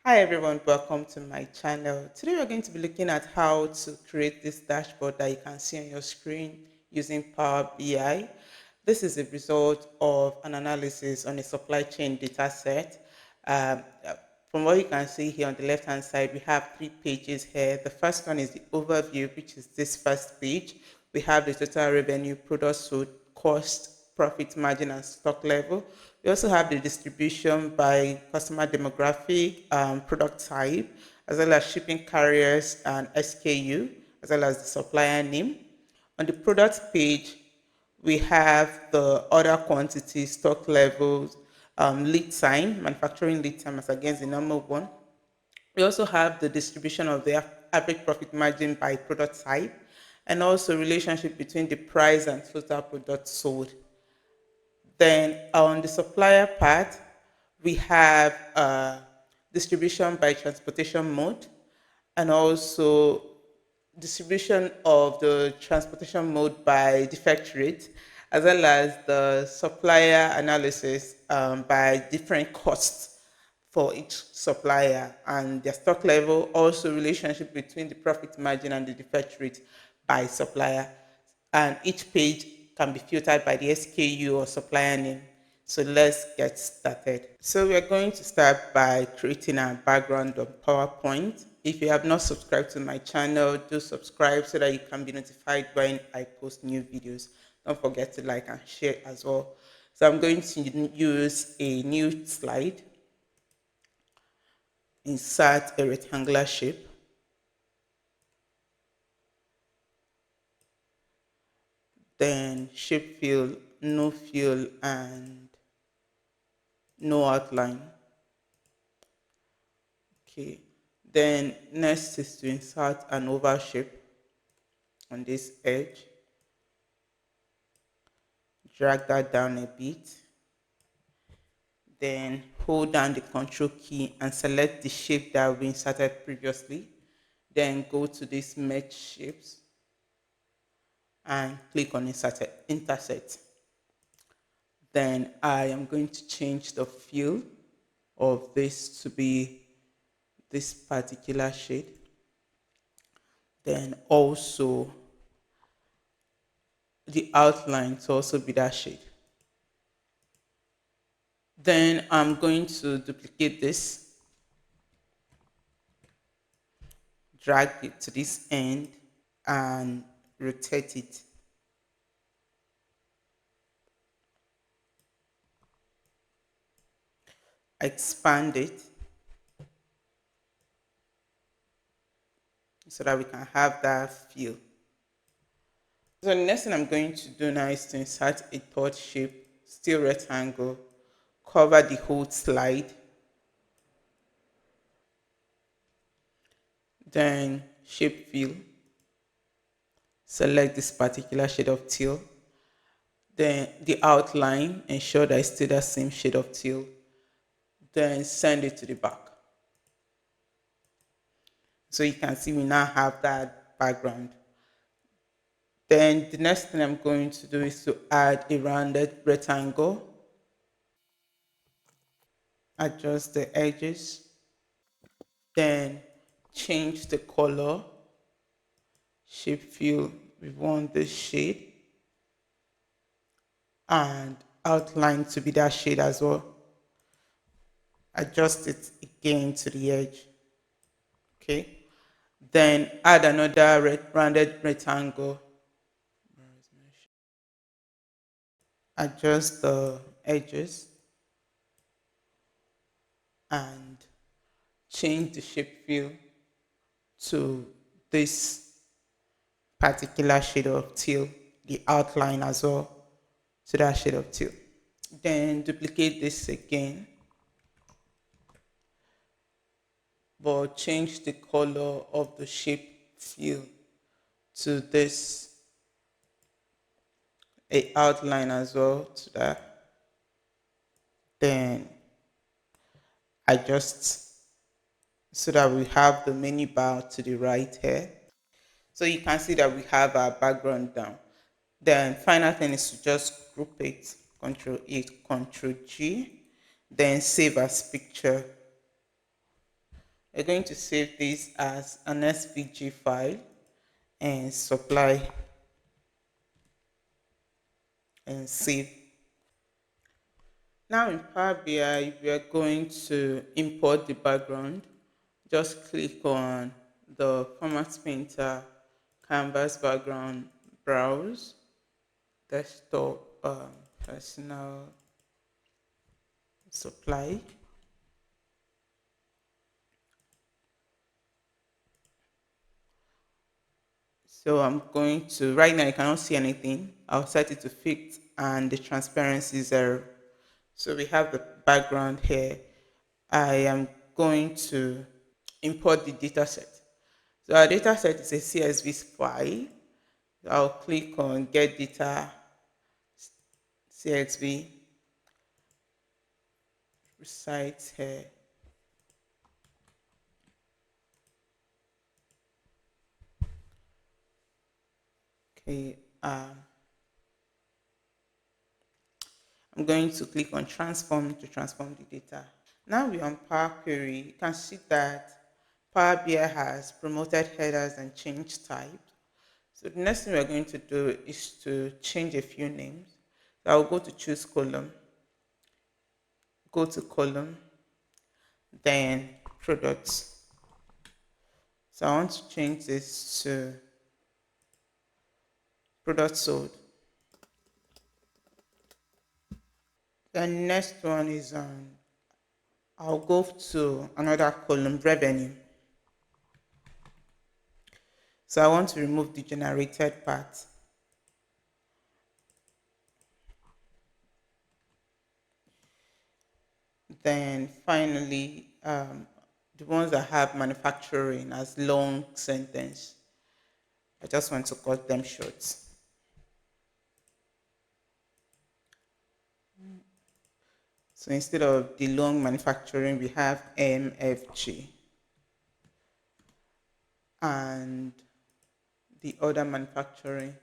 Hi everyone, welcome to my channel. Today we're going to be looking at how to create this dashboard that you can see on your screen using Power BI. This is a result of an analysis on a supply chain data set. From what you can see here on the left hand side, we have three pages here. The first one is the overview, which is this first page. We have the total revenue, product sold, cost, profit margin, and stock level. We also have the distribution by customer demographic, product type, as well as shipping carriers and SKU, as well as the supplier name. On the product page, we have the order quantity, stock levels, lead time, manufacturing lead time as against the normal one. We also have the distribution of the average profit margin by product type, and also relationship between the price and total product sold. Then on the supplier part, we have distribution by transportation mode, and also distribution of the transportation mode by defect rate, as well as the supplier analysis by different costs for each supplier and their stock level, also relationship between the profit margin and the defect rate by supplier. And each page can be filtered by the SKU or supplier name. So let's get started. So we are going to start by creating a background on PowerPoint. If you have not subscribed to my channel, do subscribe so that you can be notified when I post new videos. Don't forget to like and share as well. So I'm going to use a new slide, insert a rectangular shape, then shape fill, no fill, and no outline. Okay. Then next is to insert an oval shape on this edge. Drag that down a bit. Then hold down the control key and select the shape that we inserted previously. Then go to this merge shapes and click on intersect. Then I am going to change the fill of this to be this particular shade. Then also the outline to also be that shade. Then I'm going to duplicate this, drag it to this end, and rotate it. Expand it so that we can have that feel. So the next thing I'm going to do now is to insert a third shape, still rectangle, cover the whole slide, then shape fill, select this particular shade of teal, then the outline, ensure that it's still the same shade of teal, then send it to the back. So you can see we now have that background. Then the next thing I'm going to do is to add a rounded rectangle, adjust the edges, then change the color, shape fill, we want this shade, and outline to be that shade as well. Adjust it again to the edge. Okay. Then add another rounded rectangle, adjust the edges, and change the shape fill to this particular shade of teal, the outline as well to that shade of teal. Then duplicate this again, but change the color of the shape fill to this a outline as well to that. Then adjust so that we have the menu bar to the right here. So you can see that we have our background down. Then final thing is to just group it, Control A, Control G, then save as picture. We're going to save this as an SVG file and supply and save. Now in Power BI, we are going to import the background. Just click on the Format Painter, Canvas background, browse, desktop, personal supply. So I'm going to, right now you cannot see anything. I'll set it to fit and the transparency 0. So we have the background here. I am going to import the data set. So our data set is a CSV file. So I'll click on get data CSV site here. Okay, I'm going to click on transform to transform the data. Now we're on Power Query. You can see that Power BI has promoted headers and changed types. So the next thing we're going to do is to change a few names. So I'll go to choose column, go to column, then products. So I want to change this to product sold. The next one is I'll go to another column, revenue. So I want to remove the generated part. Then finally, the ones that have manufacturing as long sentence, I just want to cut them short. So instead of the long manufacturing, we have MFG. And the other manufacturing,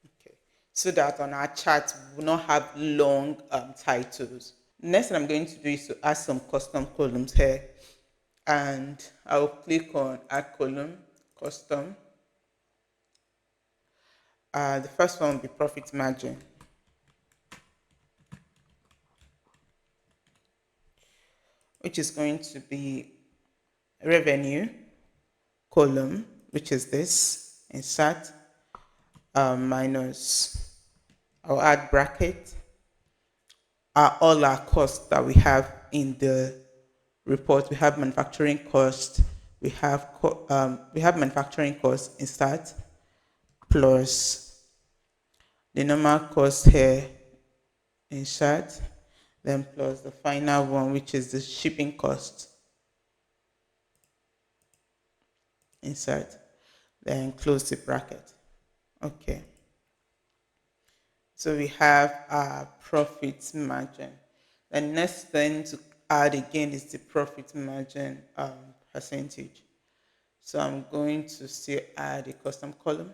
okay. So that on our chart, we will not have long titles. Next thing I'm going to do is to add some custom columns here. And I'll click on add column, custom. The first one will be profit margin, which is going to be revenue column, which is this, insert, minus, I'll add bracket, are all our costs that we have in the report. We have manufacturing cost, we have manufacturing cost insert, plus the normal cost here, insert, then plus the final one, which is the shipping cost, insert, then close the bracket. Okay. So we have our profit margin. The next thing to add again is the profit margin percentage. So I'm going to still add a custom column.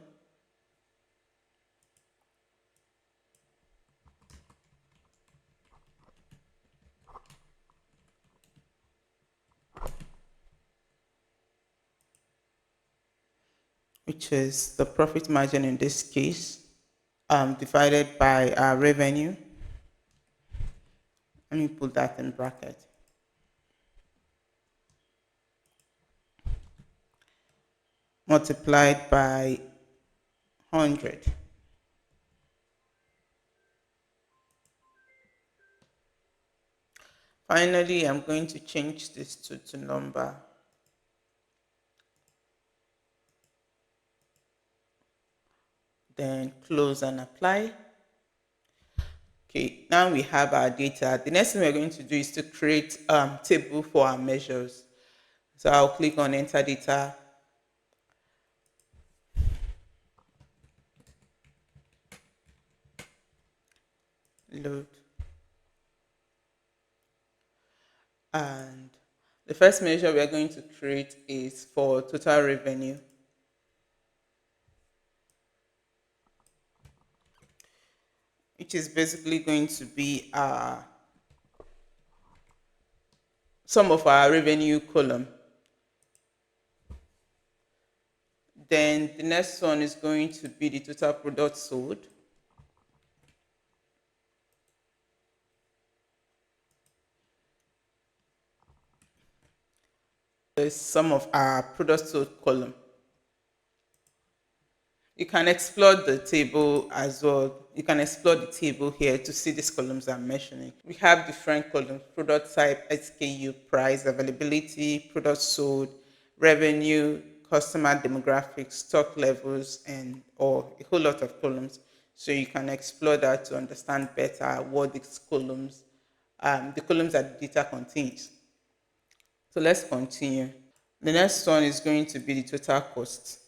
Which is the profit margin in this case, divided by our revenue. Let me put that in bracket. Multiplied by 100. Finally, I'm going to change this to number. Then close and apply. Okay, now we have our data. The next thing we're going to do is to create table for our measures. So I'll click on enter data, load, and the first measure we are going to create is for total revenue. which is basically going to be some of our revenue column. Then the next one is going to be the total product sold. There's some of our product sold column. You can explore the table as well. You can explore the table here to see these columns I'm mentioning. We have different columns: product type, SKU, price, availability, product sold, revenue, customer demographics, stock levels, and or a whole lot of columns. So you can explore that to understand better what these columns, the columns that the data contains. So let's continue. The next one is going to be the total cost.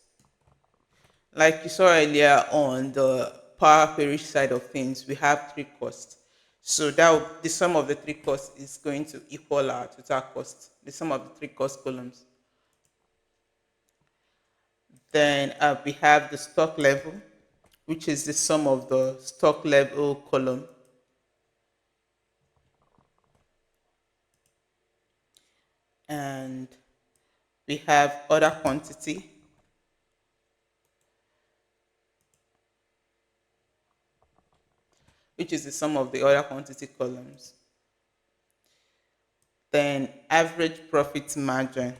Like you saw earlier on the Power Query side of things, we have three costs. So the sum of the three costs is going to equal our total cost, the sum of the three cost columns. Then we have the stock level, which is the sum of the stock level column. And we have order quantity, which is the sum of the order quantity columns. Then average profit margin,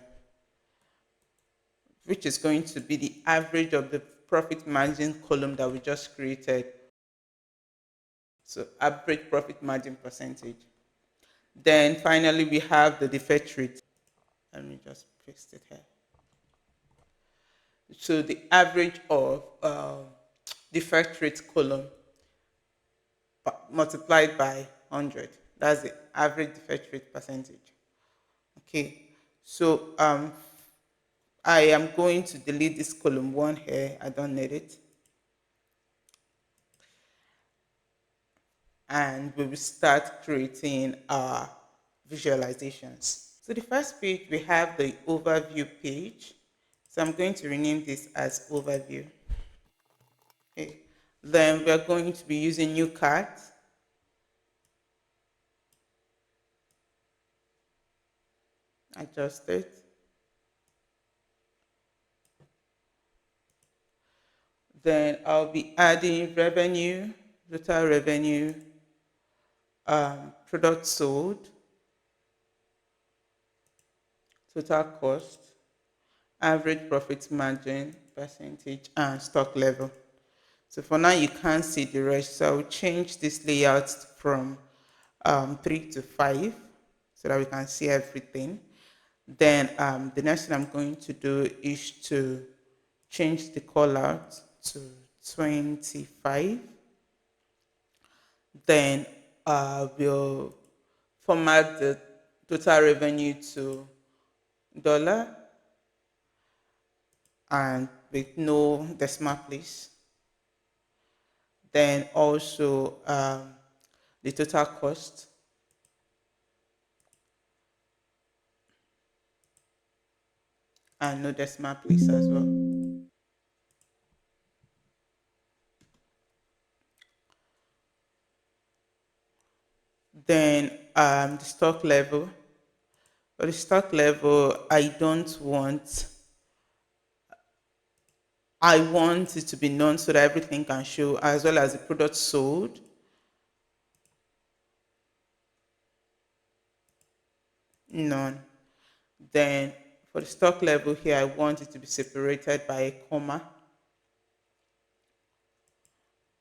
which is going to be the average of the profit margin column that we just created. So average profit margin percentage. Then finally, we have the defect rate. Let me just paste it here. So the average of defect rate column multiplied by 100. That's the average defect rate percentage. Okay. So I am going to delete this column 1 here. I don't need it. And we will start creating our visualizations. So the first page, we have the overview page. So I'm going to rename this as overview. Okay. Then we are going to be using new cards. Adjust it. Then I'll be adding revenue, total revenue, product sold, total cost, average profit margin, percentage, and stock level. So for now, you can't see the rest. So I'll change this layout from 3 to 5 so that we can see everything. Then the next thing I'm going to do is to change the call out to 25. Then we'll format the total revenue to dollar and with no decimal place. Then also the total cost and no decimal place as well. Then the stock level. For the stock level, I want it to be known so that everything can show, as well as the product sold. None. Then for the stock level here, I want it to be separated by a comma,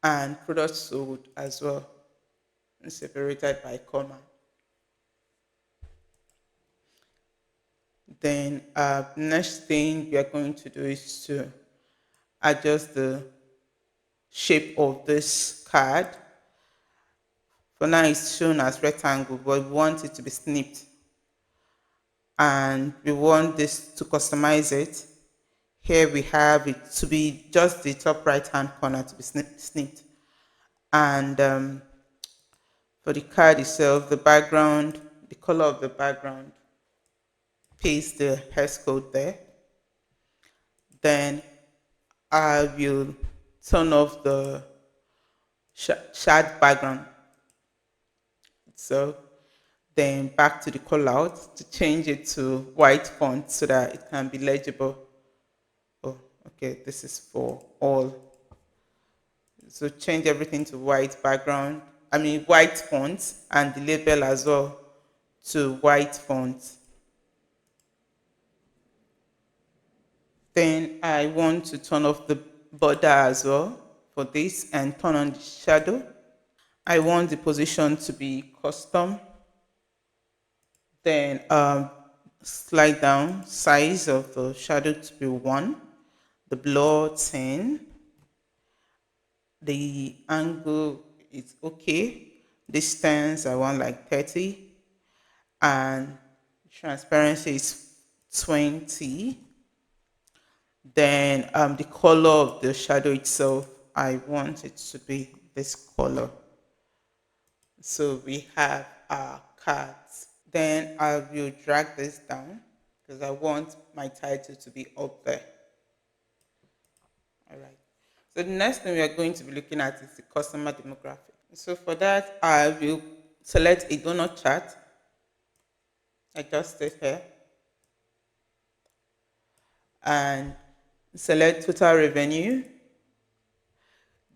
and product sold as well, and separated by a comma. Then next thing we are going to do is to adjust the shape of this card. For now, it's shown as rectangle, but we want it to be snipped. And we want this to customize it. Here we have it to be just the top right hand corner to be snipped. And for the card itself, the background, the color of the background, paste the hex code there. Then I will turn off the shad background. So then back to the callout to change it to white font so that it can be legible. Oh, okay, this is for all. So change everything to white background. I mean white font and the label as well to white font. Then I want to turn off the border as well for this and turn on the shadow. I want the position to be custom. Then slide down size of the shadow to be 1, the blur 10, the angle is okay, distance I want like 30, and transparency is 20. Then the color of the shadow itself, I want it to be this color. So we have our cards. Then I will drag this down because I want my title to be up there. All right. So the next thing we are going to be looking at is the customer demographic. So for that, I will select a donut chart. I just stay here and select total revenue.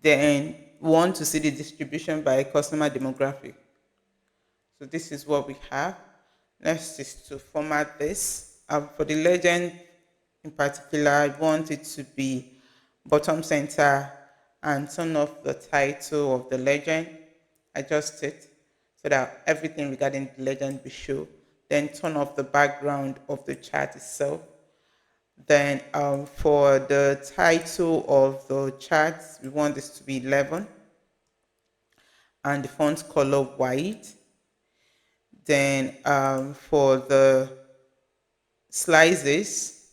Then want to see the distribution by customer demographic. So this is what we have. Next is to format this. For the legend in particular, I want it to be bottom center and turn off the title of the legend. Adjust it so that everything regarding the legend will show. Then turn off the background of the chart itself. Then for the title of the chart, we want this to be 11 and the font color white. Then for the slices,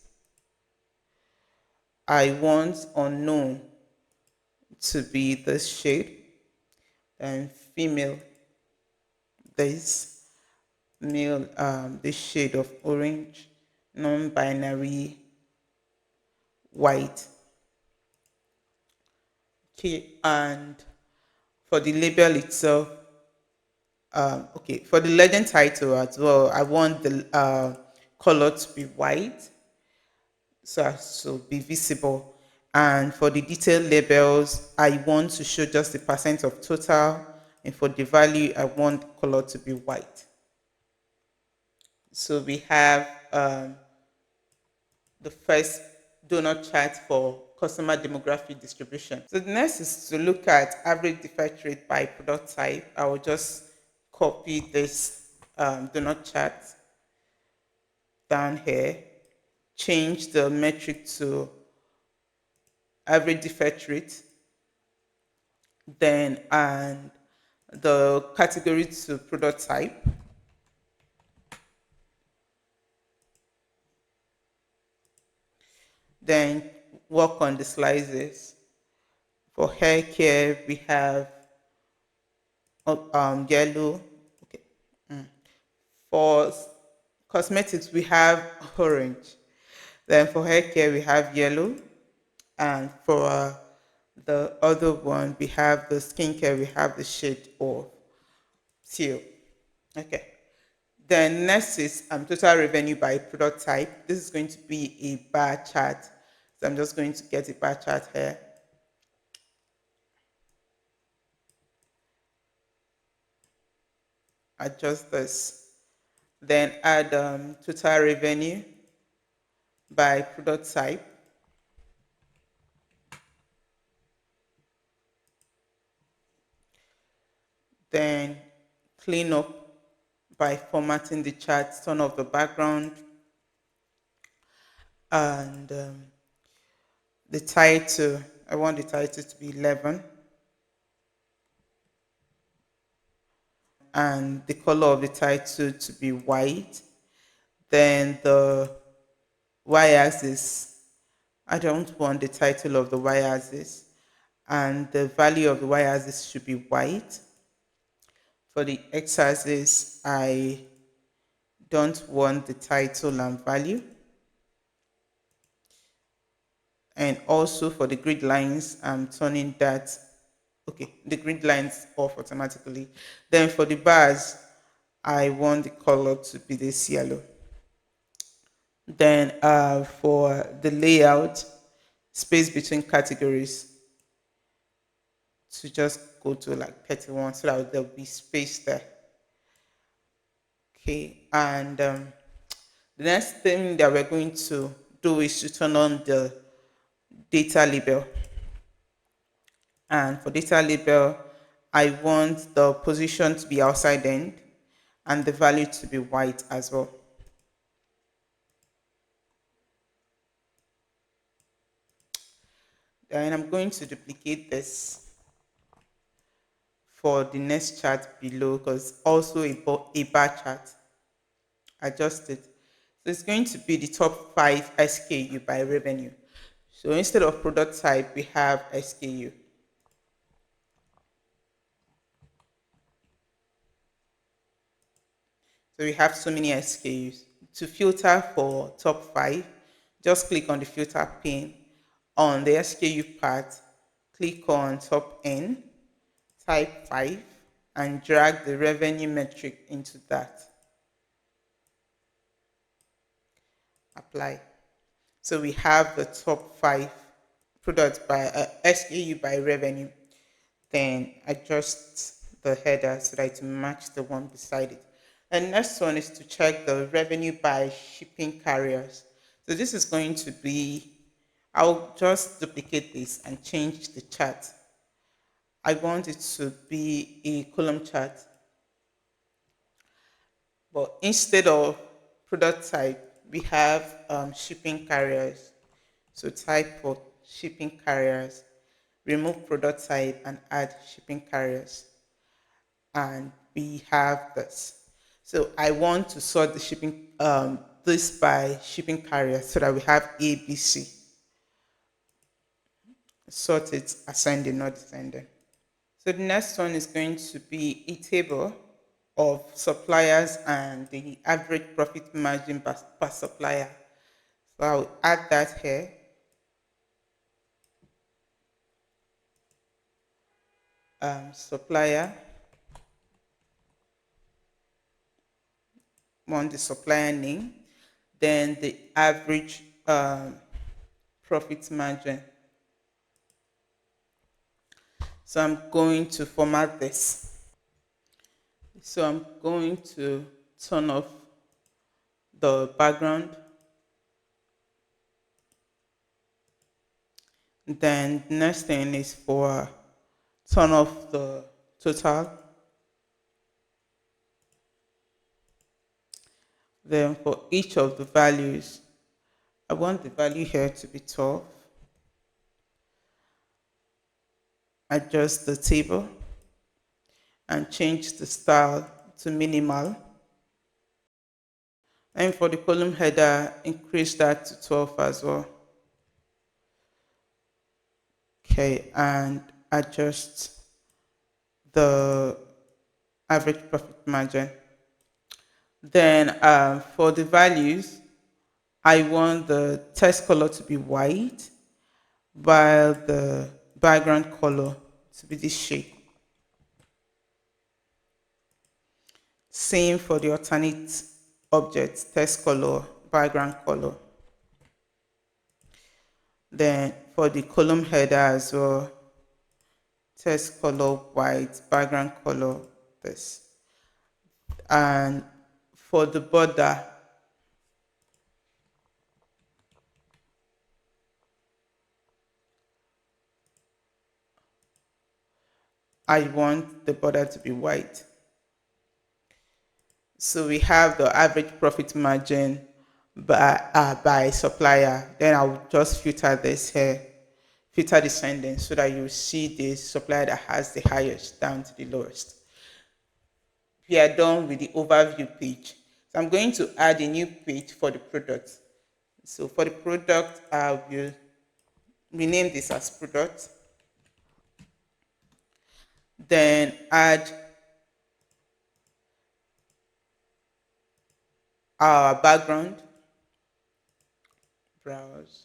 I want unknown to be this shade, and female this, male this shade of orange, non-binary white. Okay, and for the label itself, okay, for the legend title as well, I want the color to be white so as to be visible. And for the detailed labels, I want to show just the percent of total. And for the value, I want color to be white. So we have the first donut chart for customer demographic distribution. So the next is to look at average defect rate by product type. I will just copy this donut chart down here, change the metric to average defect rate, then and the category to product type, then work on the slices. For hair care, we have yellow. Okay. For cosmetics, we have orange. Then for hair care, we have yellow. And for the other one, we have the skincare, we have the shade of teal. Okay. Then next is total revenue by product type. This is going to be a bar chart. So I'm just going to get a bar chart here. Adjust this. Then add total revenue by product type. Then clean up by formatting the chart, turn off the background, and the title. I want the title to be 11, and the color of the title to be white. Then the y-axis, I don't want the title of the y-axis, and the value of the y-axis should be white. For the x-axis, I don't want the title and value. And also for the grid lines, I'm turning that Okay, the grid lines off automatically. Then for the bars, I want the color to be this yellow. Then for the layout, space between categories to just go to like 31 so that there'll be space there. Okay, and the next thing that we're going to do is to turn on the data label. And for data label, I want the position to be outside end and the value to be white as well. Then I'm going to duplicate this for the next chart below because also a bar chart. Adjust it. So it's going to be the top 5 SKU by revenue. So instead of product type, we have SKU. So we have so many SKUs. To filter for top 5, just click on the filter pane. On the SKU part, click on top N, type 5, and drag the revenue metric into that. Apply. So we have the top 5 products by SKU by revenue. Then adjust the header so that it match the one beside it. And next one is to check the revenue by shipping carriers. So this is going to be, I'll just duplicate this and change the chart. I want it to be a column chart, but instead of product type, we have shipping carriers. So type for shipping carriers, remove product type and add shipping carriers. And we have this. So I want to sort the shipping this by shipping carrier so that we have A, B, C. Sort it ascending, not descending. So the next one is going to be a table of suppliers and the average profit margin per supplier. So I'll add that here. Supplier, want the supplier name, then the average profit margin. So I'm going to format this. So I'm going to turn off the background. Then the next thing is for turn off the total. Then for each of the values, I want the value here to be 12. Adjust the table and change the style to minimal. And for the column header, increase that to 12 as well. Okay, and adjust the average profit margin. Then for the values, I want the text color to be white while the background color to be this shade. Same for the alternate objects, text color, background color. Then for the column header as well, text color white, background color this. And for the border, I want the border to be white. So we have the average profit margin by supplier. Then I'll just filter this here, filter descending so that you see the supplier that has the highest down to the lowest. We are done with the overview page. So I'm going to add a new page for the product. So for the product, I will rename this as product. Then add our background, browse.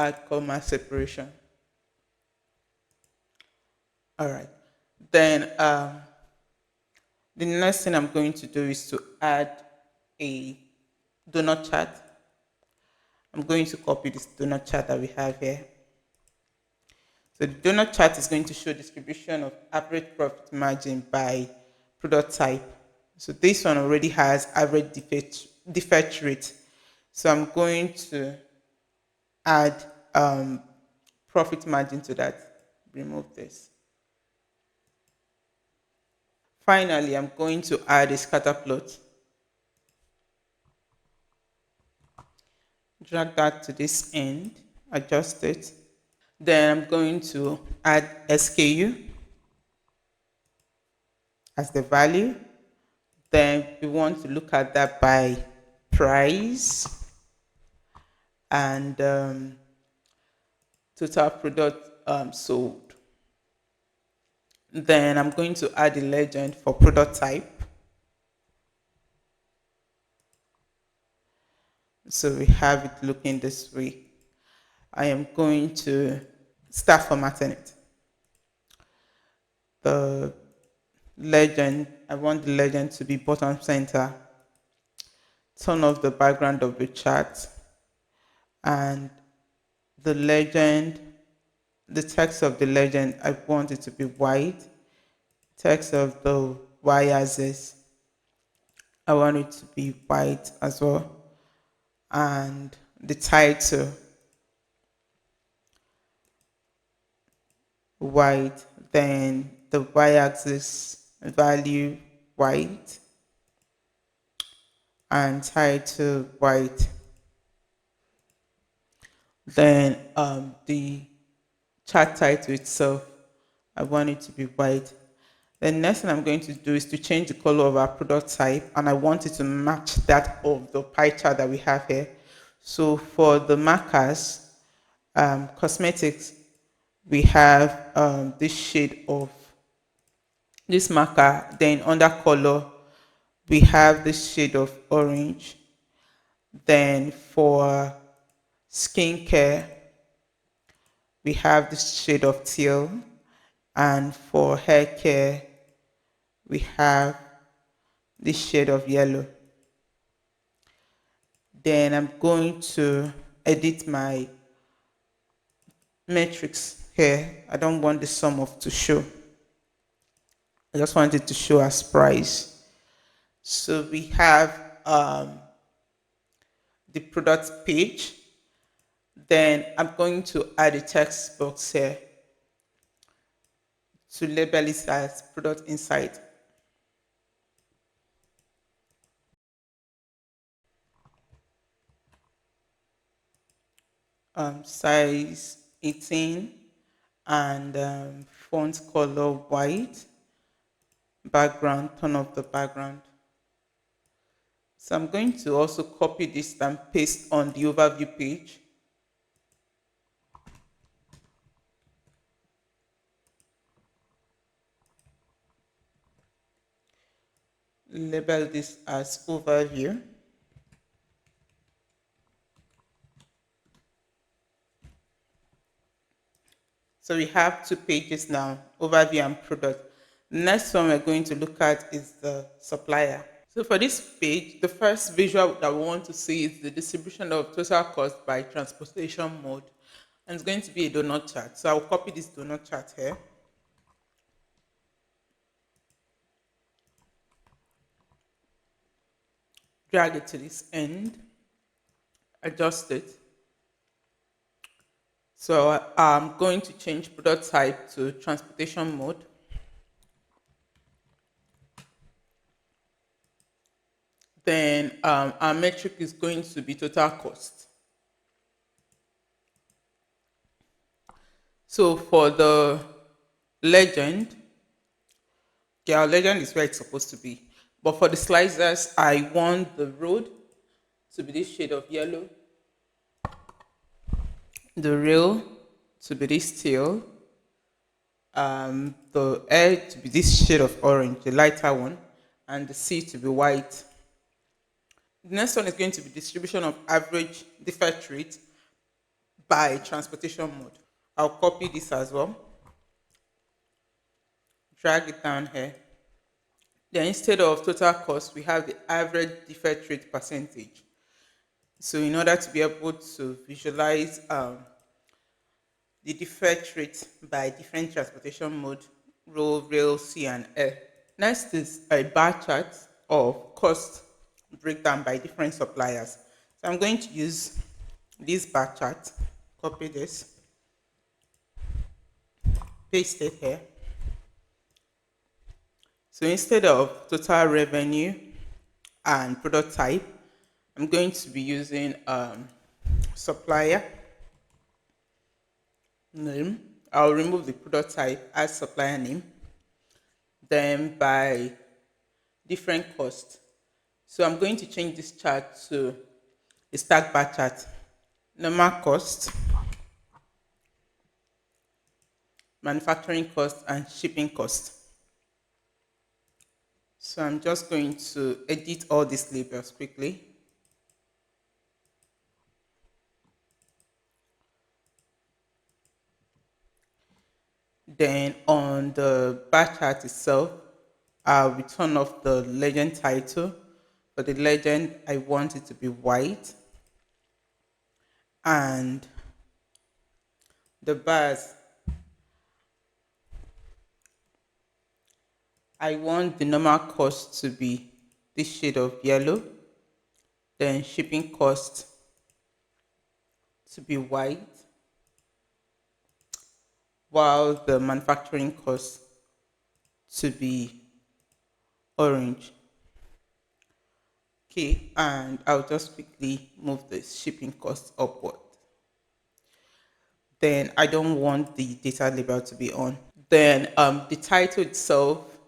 add comma separation. All right. Then the next thing I'm going to do is to add a donut chart. I'm going to copy this donut chart that we have here. So the donut chart is going to show distribution of average profit margin by product type. So this one already has average defect rate. So I'm going to add um, profit margin to that. Remove this. Finally, I'm going to add a scatter plot. Drag that to this end, adjust it. Then I'm going to add SKU as the value. Then we want to look at that by price and total product sold. Then I'm going to add a legend for product type. So we have it looking this way. I am going to start formatting it. The legend, I want the legend to be bottom center. Turn off the background of the chart and the legend, the text of the legend, I want it to be white. Text of the y-axis, I want it to be white as well. And the title, white. Then the y-axis value, white. And title, white. Then the chart title itself, I want it to be white. The next thing I'm going to do is to change the color of our product type, and I want it to match that of the pie chart that we have here. So for the markers, cosmetics, we have this shade of this marker. Then under color, we have this shade of orange. Then for skincare, we have this shade of teal. And for hair care, we have this shade of yellow. Then I'm going to edit my metrics here. I don't want the sum of to show. I just want it to show as price. So we have the product page. Then I'm going to add a text box here to label it as product insight. Size 18 and font color white, background, turn off the background. So I'm going to also copy this and paste on the overview page. Label this as overview. So we have two pages now, overview and product. Next one we're going to look at is the supplier. So for this page, the first visual that we want to see is the distribution of total cost by transportation mode. And it's going to be a donut chart. So I'll copy this donut chart here. Drag it to this end. Adjust it. So I'm going to change product type to transportation mode. Then our metric is going to be total cost. So for the legend, okay, our legend is where it's supposed to be. But for the slicers, I want the road to be this shade of yellow, the rail to be this teal, the air to be this shade of orange, the lighter one, and the C to be white. The next one is going to be distribution of average defect rate by transportation mode. I'll copy this as well, drag it down here. Then instead of total cost, we have the average defect rate percentage. So in order to be able to visualize the defect rate by different transportation mode, road, rail, sea, and air. Next is a bar chart of cost breakdown by different suppliers. So I'm going to use this bar chart, copy this, paste it here. So instead of total revenue and product type, I'm going to be using supplier name. I'll remove the product type as supplier name. Then by different cost. So I'm going to change this chart to a stack bar chart. Normal cost, manufacturing cost, and shipping cost. So I'm just going to edit all these labels quickly. Then on the bar chart itself, I'll return off the legend title. For the legend, I want it to be white. And the bars, I want the normal cost to be this shade of yellow. Then shipping cost to be white, while the manufacturing cost to be orange. Okay, and I'll just quickly move the shipping cost upward. Then I don't want the data label to be on. Then the title itself,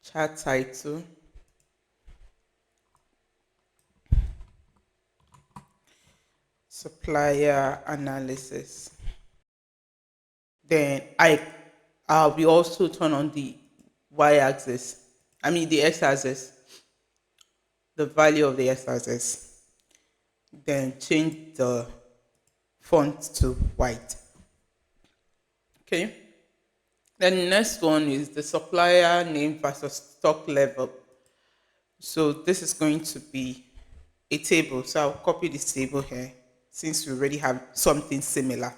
chart title, supplier analysis. Then I'll be also turn on the y-axis. I mean the x-axis, the value of the x-axis. Then change the font to white. Okay. Then the next one is the supplier name versus stock level. So this is going to be a table. So I'll copy this table here since we already have something similar.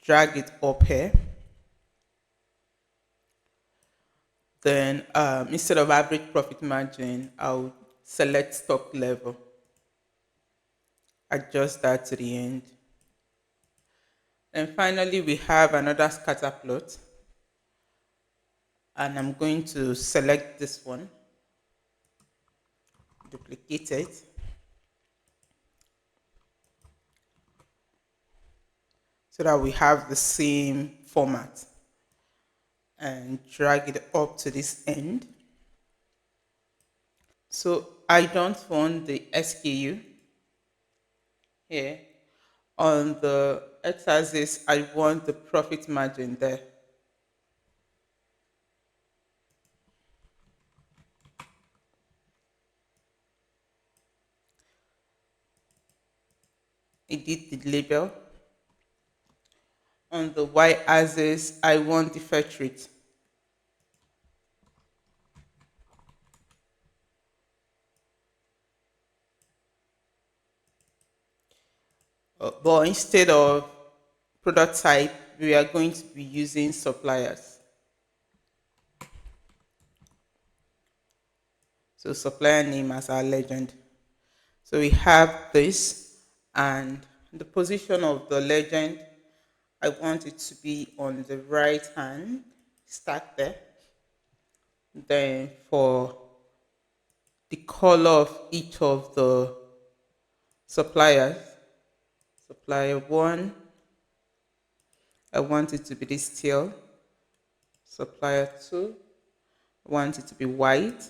Drag it up here. Then instead of average profit margin, I'll select stock level. Adjust that to the end. And finally, we have another scatter plot. And I'm going to select this one, duplicate it. So that we have the same format and drag it up to this end. So I don't want the SKU here. On the x-axis, I want the profit margin there. Edit the label. On the y-axis, I want the fetch rate. But instead of product type, we are going to be using suppliers. So supplier name as our legend. So we have this, and the position of the legend, I want it to be on the right hand, stack there. Then for the color of each of the suppliers, supplier one, I want it to be this teal. Supplier two, I want it to be white.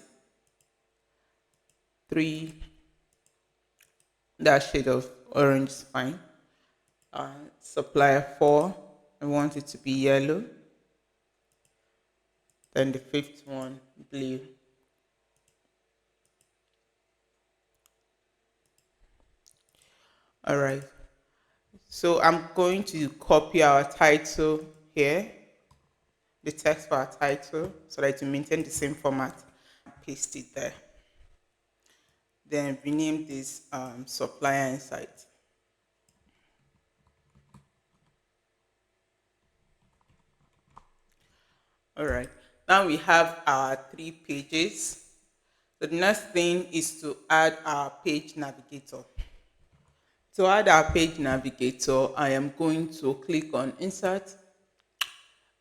Three, that shade of orange is fine. Supplier four, I want it to be yellow. Then the fifth one, blue. All right. So I'm going to copy our title here, the text for our title, so that it will maintain the same format. Paste it there. Then rename this supplier insight. All right. Now we have our 3 pages. So the next thing is to add our page navigator. To add our page navigator, I am going to click on Insert,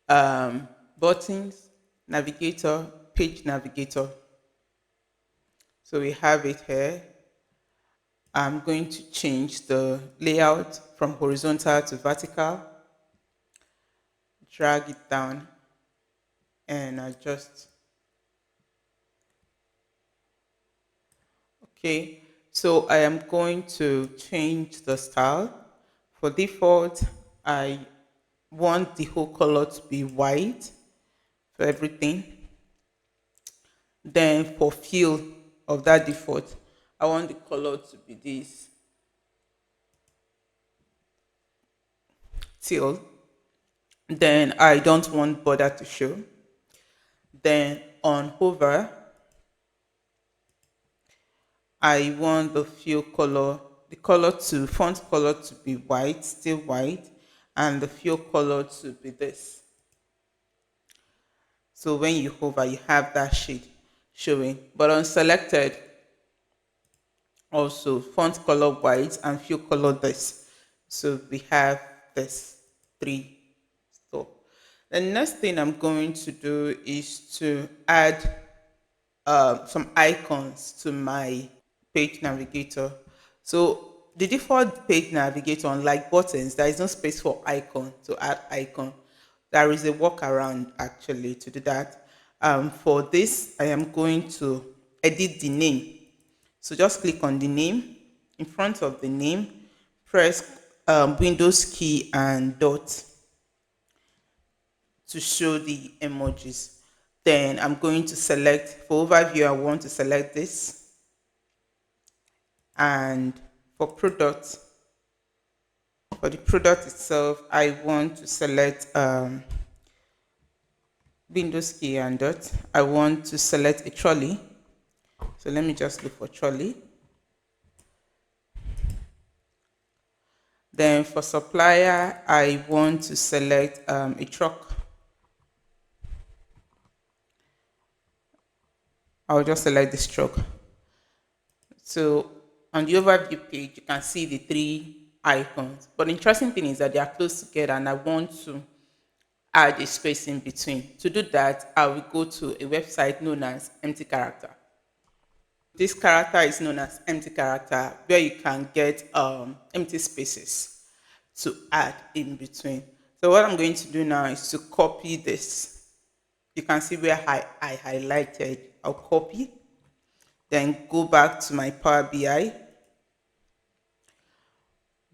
Buttons, Navigator, Page Navigator. So we have it here. I'm going to change the layout from horizontal to vertical, drag it down, and adjust. Okay, so I am going to change the style. For default, I want the whole color to be white for everything. Then for fill of that default, I want the color to be this teal. Then I don't want border to show. Then on hover, I want the fill color, the color to font color to be white, still white, and the fill color to be this. So when you hover, you have that shade showing. But on selected, also font color white and fill color this. So we have this three stuff. The next thing I'm going to do is to add some icons to my page navigator. So the default page navigator, unlike buttons, there is no space for icon to add icon. There is a workaround actually to do that. For this, I am going to edit the name. So just click on the name. In front of the name, press Windows key and dot to show the emojis. Then I'm going to select, for overview, I want to select this. And for product, for the product itself, I want to select Windows key and dot. I want to select a trolley. So let me just look for trolley. Then for supplier, I want to select a truck. I'll just select this truck. So on the overview page, you can see the three icons. But the interesting thing is that they are close together and I want to add a space in between. To do that, I will go to a website known as Empty Character. This character is known as Empty Character, where you can get empty spaces to add in between. So what I'm going to do now is to copy this. You can see where I highlighted. I'll copy, then go back to my Power BI.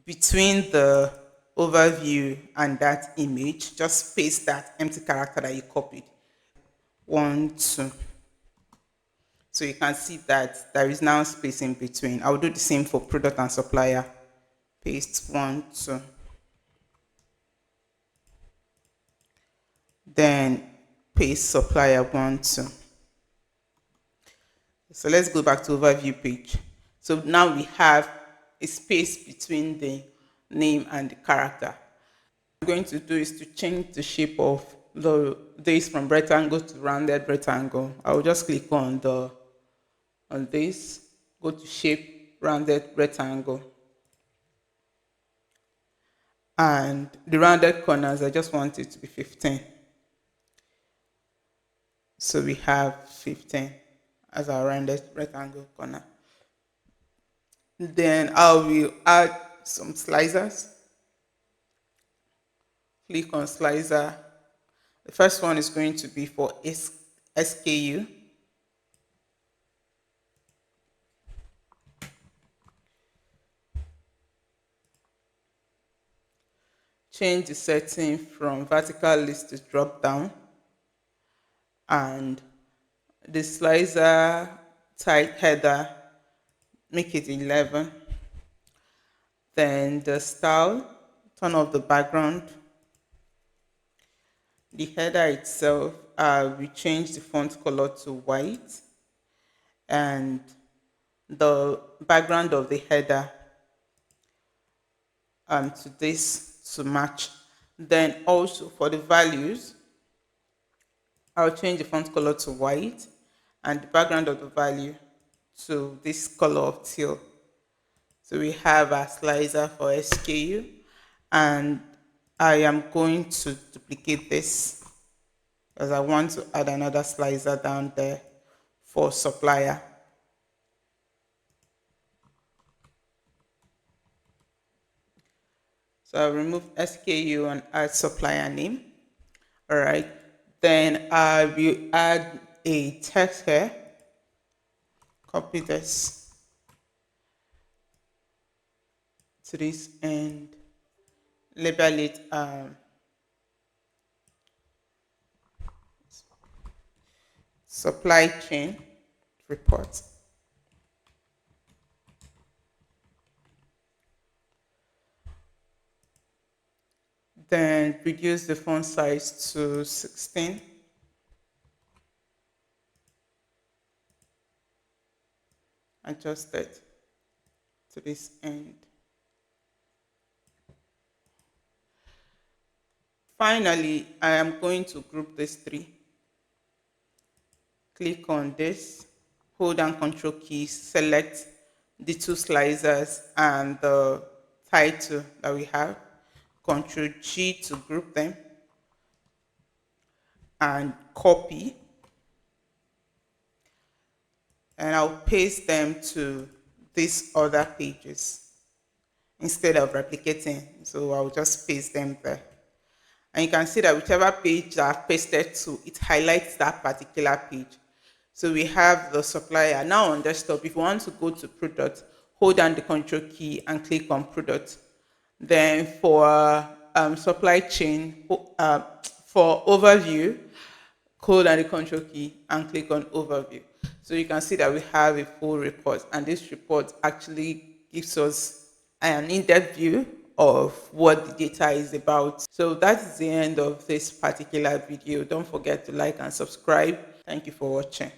Between the overview and that image, just paste that empty character that you copied. 1, 2. So you can see that there is now space in between. I'll do the same for product and supplier. Paste 1, 2. Then paste supplier 1, 2. So let's go back to overview page. So now we have a space between the name and the character. What I'm going to do is to change the shape of this from rectangle to rounded rectangle. I will just click on this, go to shape rounded rectangle, and the rounded corners I just want it to be 15. So we have 15 as our rounded rectangle corner. Then I will add some slicers. Click on slicer. The first one is going to be for SKU. Change the setting from vertical list to drop down, and the slicer type header, make it 11. Then the style, turn off the background. The header itself, we change the font color to white, and the background of the header to this to match. Then also for the values, I'll change the font color to white and the background of the value to this color of teal. So we have a slicer for SKU, and I am going to duplicate this because I want to add another slicer down there for supplier. So I'll remove SKU and add supplier name. All right. Then I will add a text here. Copy this to this and label it supply chain report. Then reduce the font size to 16. Adjust it to this end. Finally, I am going to group these three. Click on this, hold down Control key, select the two slicers and the title that we have. Control G to group them and copy. And I'll paste them to these other pages instead of replicating. So I'll just paste them there. And you can see that whichever page that I've pasted to, it highlights that particular page. So we have the supplier. Now on desktop, if you want to go to product, hold down the control key and click on product. Then for supply chain, for overview, hold down the control key and click on overview. So you can see that we have a full report, and this report actually gives us an in-depth view of what the data is about. So that is the end of this particular video. Don't forget to like and subscribe. Thank you for watching.